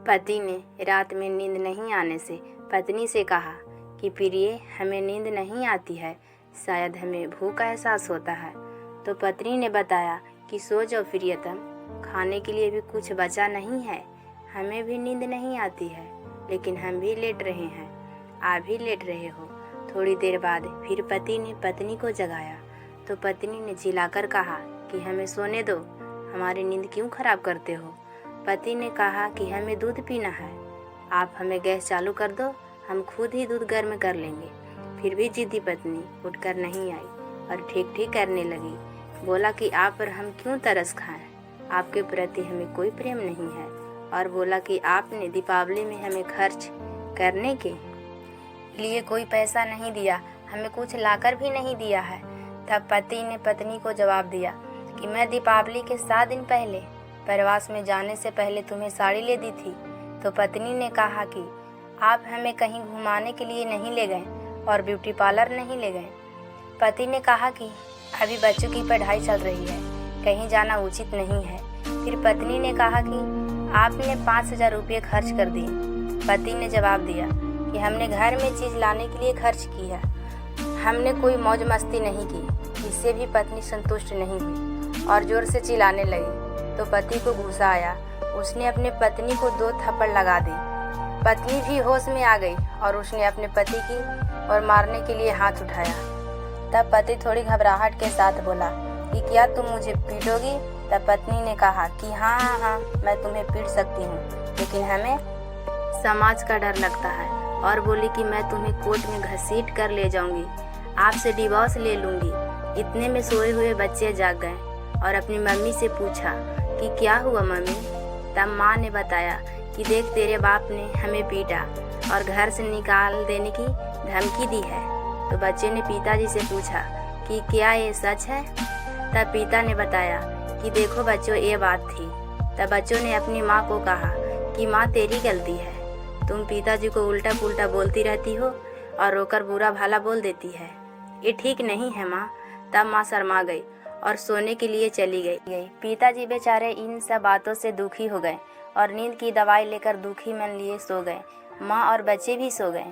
पति ने रात में नींद नहीं आने से पत्नी से कहा कि प्रिय, हमें नींद नहीं आती है, शायद हमें भूख का एहसास होता है। तो पत्नी ने बताया कि सो जाओ प्रियतम, खाने के लिए भी कुछ बचा नहीं है। हमें भी नींद नहीं आती है, लेकिन हम भी लेट रहे हैं, आप भी लेट रहे हो। थोड़ी देर बाद फिर पति ने पत्नी को जगाया तो पत्नी ने चिल्लाकर कहा कि हमें सोने दो, हमारी नींद क्यों खराब करते हो। पति ने कहा कि हमें दूध पीना है, आप हमें गैस चालू कर दो, हम खुद ही दूध गर्म कर लेंगे। फिर भी जिद्दी पत्नी उठकर नहीं आई और ठीक ठीक करने लगी। बोला कि आप पर हम क्यों तरस खाएं, आपके प्रति हमें कोई प्रेम नहीं है। और बोला कि आपने दीपावली में हमें खर्च करने के लिए कोई पैसा नहीं दिया, हमें कुछ लाकर भी नहीं दिया है। तब पति ने पत्नी को जवाब दिया कि मैं दीपावली के 7 दिन पहले प्रवास में जाने से पहले तुम्हें साड़ी ले दी थी। तो पत्नी ने कहा कि आप हमें कहीं घुमाने के लिए नहीं ले गए और ब्यूटी पार्लर नहीं ले गए। पति ने कहा कि अभी बच्चों की पढ़ाई चल रही है, कहीं जाना उचित नहीं है। फिर पत्नी ने कहा कि आपने 5,000 रुपये खर्च कर दिए। पति ने जवाब दिया कि हमने घर में चीज़ लाने के लिए खर्च की है, हमने कोई मौज मस्ती नहीं की। इससे भी पत्नी संतुष्ट नहीं हुई और ज़ोर से चिल्लाने लगी। तो पति को गुस्सा आया, उसने अपने पत्नी को 2 थप्पड़ लगा दी। पत्नी भी होश में आ गई और उसने अपने पति की और मारने के लिए हाथ उठाया। तब पति थोड़ी घबराहट के साथ बोला कि क्या तुम मुझे पीटोगी। तब पत्नी ने कहा कि हाँ, मैं तुम्हें पीट सकती हूँ, लेकिन हमें समाज का डर लगता है। और बोली कि मैं तुम्हें कोर्ट में घसीट कर ले जाऊंगी, आपसे डिवोर्स ले लूँगी। इतने में सोए हुए बच्चे जाग गए और अपनी मम्मी से पूछा कि क्या हुआ मम्मी। तब माँ ने बताया कि देख, तेरे बाप ने हमें पीटा और घर से निकाल देने की धमकी दी है। तो बच्चे ने पिताजी से पूछा कि क्या ये सच है। तब पिता ने बताया कि देखो बच्चों, ये बात थी। तब बच्चों ने अपनी माँ को कहा कि माँ, तेरी गलती है, तुम पिताजी को उल्टा पुल्टा बोलती रहती हो और रोकर बुरा भला बोल देती है, ये ठीक नहीं है माँ। तब माँ शर्मा गई और सोने के लिए चली गई। पिताजी बेचारे इन सब बातों से दुखी हो गए और नींद की दवाई लेकर दुखी मन लिए सो गए। माँ और बच्चे भी सो गए।